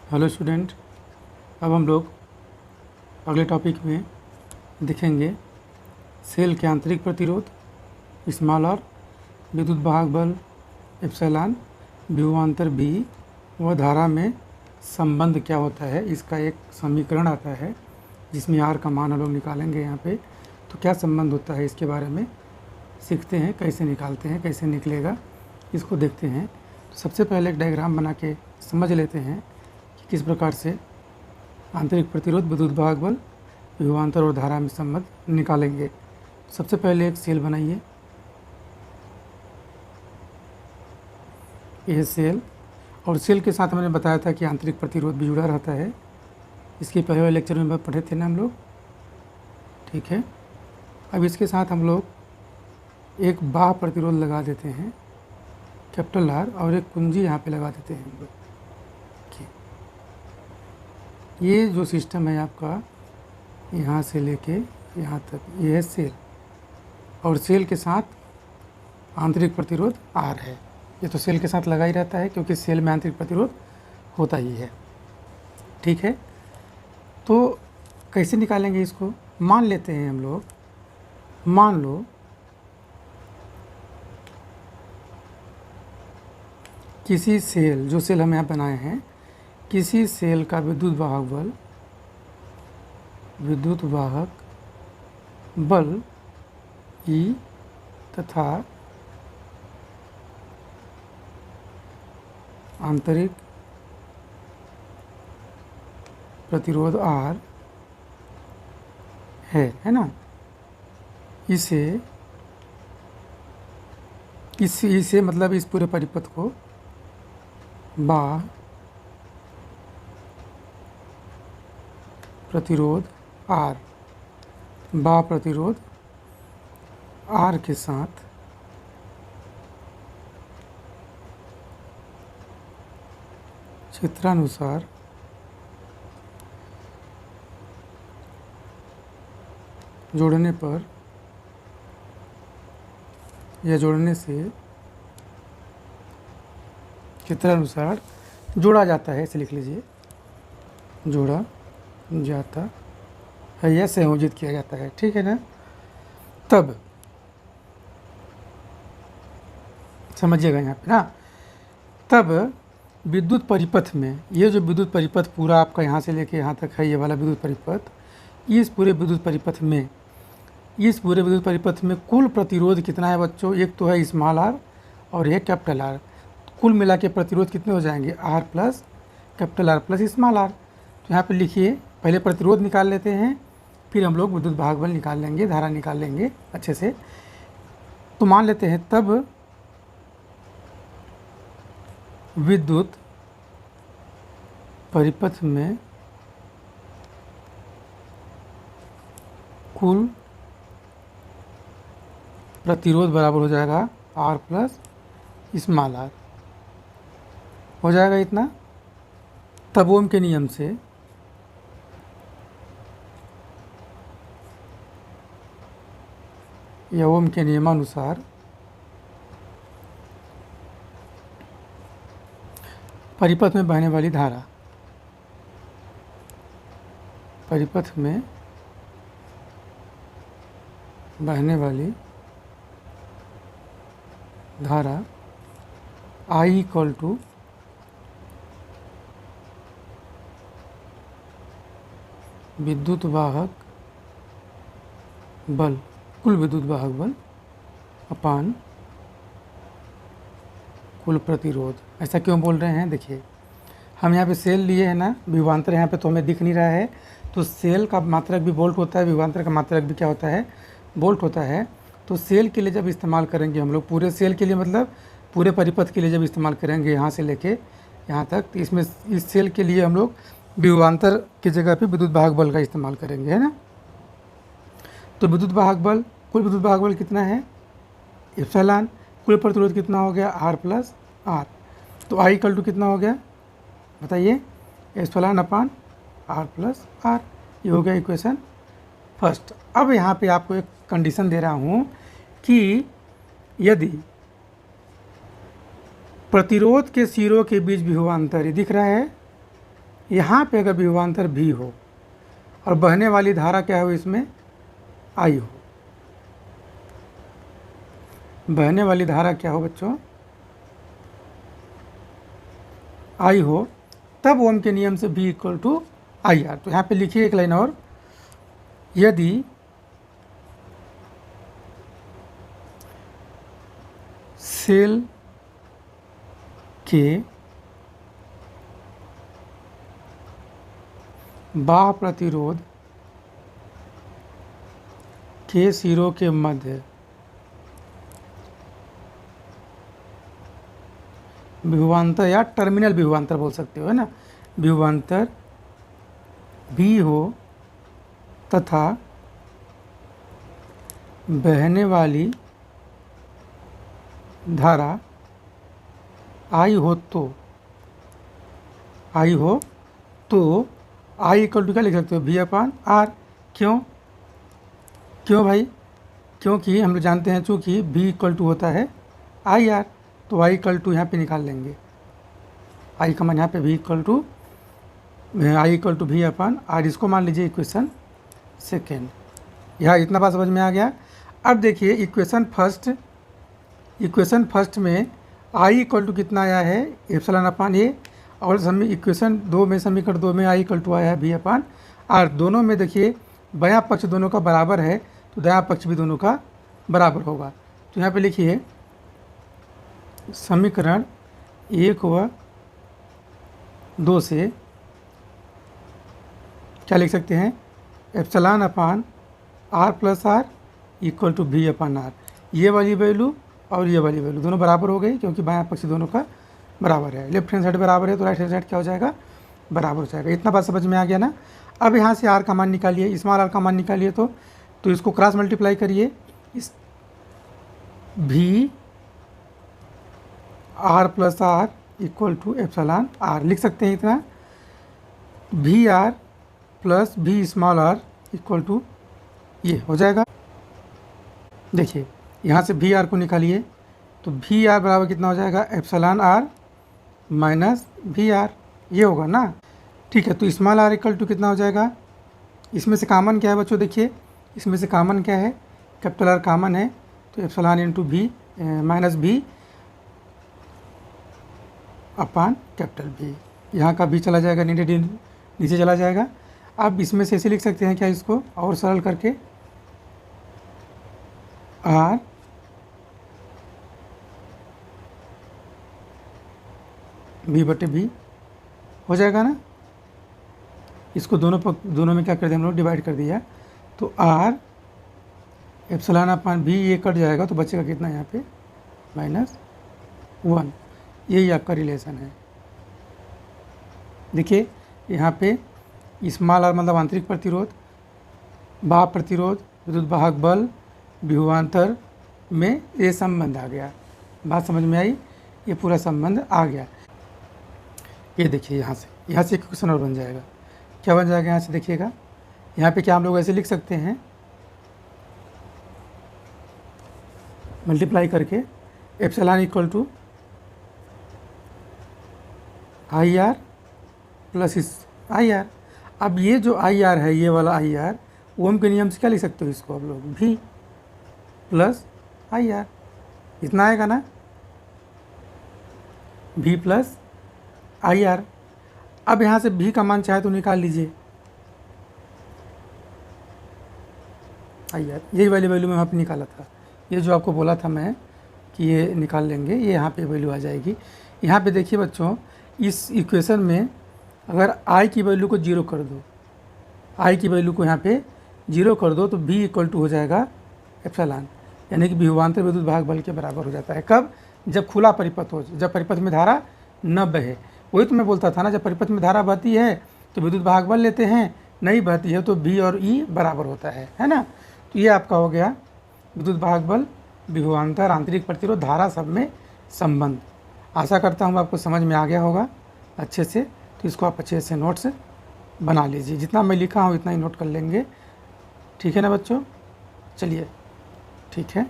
Hello student, अब हम लोग अगले टॉपिक में देखेंगे सेल के आंतरिक प्रतिरोध, स्मॉल आर, विद्युत वाहक बल एप्सिलॉन, विभवांतर बी व धारा में संबंध क्या होता है। इसका एक समीकरण आता है जिसमें आर का मान हम लोग निकालेंगे यहाँ पे। तो क्या संबंध होता है इसके बारे में सीखते हैं, कैसे निकालते हैं, कैसे निकलेगा इसको देखते हैं। तो सबसे पहले एक डायग्राम बना के समझ लेते हैं कि किस प्रकार से आंतरिक प्रतिरोध, विद्युत वाहक बल, विभवांतर और धारा में संबंध निकालेंगे। सबसे पहले एक सेल बनाइए। यह सेल, और सेल के साथ मैंने बताया था कि आंतरिक प्रतिरोध भी जुड़ा रहता है। इसके पहले वाले लेक्चर में पढ़े थे ना हम लोग, ठीक है। अब इसके साथ हम लोग एक बाह्य प्रतिरोध लगा देते हैं कैपिटल आर, और एक कुंजी यहाँ पे लगा देते हैं हम लोग। ये जो सिस्टम है आपका यहाँ से लेके यहाँ तक, ये है सेल, और सेल के साथ आंतरिक प्रतिरोध आर है। ये तो सेल के साथ लगा ही रहता है क्योंकि सेल में आंतरिक प्रतिरोध होता ही है, ठीक है। तो कैसे निकालेंगे इसको, मान लेते हैं हम लोग, मान लो किसी सेल, जो सेल हम यहाँ बनाए हैं, किसी सेल का विद्युत वाहक बल E तथा आंतरिक प्रतिरोध R है ना। इसे मतलब इस पूरे परिपथ को बाह्य प्रतिरोध R, बाह्य प्रतिरोध R के साथ क्षेत्रानुसार जोड़ने पर या जोड़ने से क्षेत्रानुसार जोड़ा जाता है, इसे लिख लीजिए, जोड़ा जाता है या संयोजित किया जाता है, ठीक है ना। तब समझिएगा यहाँ पे ना, तब विद्युत परिपथ में, ये जो विद्युत परिपथ पूरा आपका यहाँ से लेके यहाँ तक है, ये वाला विद्युत परिपथ, इस पूरे विद्युत परिपथ में कुल प्रतिरोध कितना है बच्चों। एक तो है स्मॉल आर और एक कैपिटल आर। कुल मिला के प्रतिरोध कितने हो जाएंगे, R plus capital R plus small R. तो यहाँ पे लिखिए, पहले प्रतिरोध निकाल लेते हैं, फिर हम लोग विद्युत वाहक बल निकाल लेंगे, धारा निकाल लेंगे अच्छे से। तो मान लेते हैं तब विद्युत परिपथ में कुल प्रतिरोध बराबर हो जाएगा आर प्लस स्मॉल आर, हो जाएगा इतना। तब ओम के नियम से या ओम के नियमानुसार परिपथ में बहने वाली धारा, परिपथ में बहने वाली धारा I इक्वल टू विद्युत वाहक बल, कुल विद्युत वाहक बल अपान कुल प्रतिरोध। ऐसा क्यों बोल रहे हैं, देखिए हम यहाँ पे सेल लिए हैं ना, विभवांतर यहाँ पे तो हमें दिख नहीं रहा है। तो सेल का मात्रक भी वोल्ट होता है, विभवांतर का मात्रक भी क्या होता है, वोल्ट होता है। तो सेल के लिए जब इस्तेमाल करेंगे हम लोग, पूरे सेल के लिए मतलब पूरे परिपथ के लिए जब इस्तेमाल करेंगे यहाँ से लेके यहाँ तक, तो इसमें इस सेल के लिए हम लोग विभवांतर की जगह पे विद्युत वाहक बल का इस्तेमाल करेंगे, है ना। तो विद्युत वाहक बल, कुल विद्युत वाहक बल कितना है एप्सिलॉन, कुल प्रतिरोध कितना हो गया आर प्लस आर। तो आई इक्वल टू कितना हो गया बताइए, epsilon upon R plus R. ये हो गया इक्वेशन फर्स्ट। अब यहाँ पे आपको एक कंडीशन दे रहा हूँ कि यदि प्रतिरोध के सिरों के बीच विभवांतर, ये दिख रहा है, यहाँ पे अगर विभवांतर भी हो और बहने वाली धारा क्या हो, इसमें आई हो, बहने वाली धारा क्या हो बच्चों, आई हो, तब ओम के नियम से V equal to I R. तो यहाँ पे लिखिए एक लाइन और, यदि सेल के बाह्य प्रतिरोध के सिरों के मध्य विभवांतर या टर्मिनल विभवांतर बोल सकते हो, है ना, विभवांतर भी हो तथा बहने वाली धारा आई हो तो आई इक्वल टू क्या लिख सकते हो, V/R। क्यों भाई, क्योंकि हम लोग जानते हैं चूँकि V इक्वल टू होता है IR, तो I इक्वल टू यहाँ पे निकाल लेंगे, I का मान यहाँ पे V इक्वल टू V/R। इसको मान लीजिए इक्वेशन सेकेंड। यहाँ इतना बात समझ में आ गया। अब देखिए इक्वेशन फर्स्ट में I इक्वल टू कितना आया है, ε/A, और इक्वेशन 2 में, समीकरण 2 में I इक्वल टू आया है V/R। दोनों में देखिए बायां पक्ष दोनों का बराबर है, तो दायां पक्ष भी दोनों का बराबर होगा। तो यहाँ पे लिखिए समीकरण 1 व 2 से क्या लिख सकते हैं, ε/R+R इक्वल टू V/R। ये वाली वैल्यू और ये वाली वैल्यू दोनों बराबर हो गई, क्योंकि बायां पक्ष दोनों का बराबर है। लेफ्ट हैंड साइड बराबर है तो राइट हैंड साइड क्या हो जाएगा, बराबर हो जाएगा। इतना बात समझ में आ गया ना। अब यहाँ से R का मान निकालिए, स्मॉल r का मान निकालिए, तो इसको क्रॉस मल्टीप्लाई करिए, इस V/R+R इक्वल टू ε/R लिख सकते हैं। इतना VR plus V/r equal to ये हो जाएगा। देखिए यहाँ से VR को निकालिए, तो VR बराबर कितना हो जाएगा, ε/R माइनस VR, ये होगा ना। ठीक है, तो स्मॉल r इक्वल टू कितना हो जाएगा, इसमें से कॉमन क्या है बच्चों, देखिए इसमें से कॉमन क्या है, कैपिटल R कॉमन है, तो epsilon into V minus V अपान कैपिटल V। यहाँ का V चला जाएगा, नीचे चला जाएगा। अब इसमें से ऐसे लिख सकते हैं क्या, इसको और सरल करके R V/V हो जाएगा ना। इसको दोनों में क्या कर दिया हम लोग, डिवाइड कर दिया, तो R ε/V ये कट जाएगा, तो बचेगा कितना यहाँ पे, -1। यही आपका रिलेशन है। देखिए यहाँ पे स्मॉल r मतलब आंतरिक प्रतिरोध, बाह्य प्रतिरोध, विद्युत वाहक बल, विभवांतर में ये संबंध आ गया। बात समझ में आई, ये पूरा संबंध आ गया। ये देखिए यहाँ से एक क्वेश्चन और बन जाएगा। क्या बन जाएगा यहाँ से, देखिएगा यहाँ पे क्या हम लोग ऐसे लिख सकते हैं, मल्टीप्लाई करके epsilon equal to IR plus इस IR। अब ये जो IR है, ये वाला IR, ओम के नियम से क्या लिख सकते हो इसको आप लोग, V प्लस IR, इतना आएगा ना, V प्लस IR। अब यहाँ से V का मान चाहे तो निकाल लीजिए, IR यही वाली वैल्यू मैं वहाँ पे निकाला था, ये जो आपको बोला था मैं कि ये निकाल लेंगे, ये यहाँ पे वैल्यू आ जाएगी। यहाँ पे देखिए बच्चों, इस इक्वेशन में अगर I की वैल्यू को 0 कर दो, I की वैल्यू को यहाँ पे 0 कर दो, तो V इक्वल टू हो जाएगा एप्सिलॉन, यानी कि विभवांतर विद्युत वाहक बल के बराबर हो जाता है। कब, जब खुला परिपथ हो, जब परिपथ में धारा न बहे। वही तो मैं बोलता था ना, जब परिपथ में धारा बहती है तो विद्युत वाहक बल लेते हैं, नहीं बहती है तो V और E बराबर होता है ना। तो ये आपका हो गया विद्युत वाहक बल, विभवांतर, आंतरिक प्रतिरोध, धारा सब में संबंध। आशा करता हूँ आपको समझ में आ गया होगा अच्छे से। तो इसको आप अच्छे से नोट्स बना लीजिए, जितना मैं लिखा हूँ इतना ही नोट कर लेंगे, ठीक है ना बच्चों। चलिए ठीक है।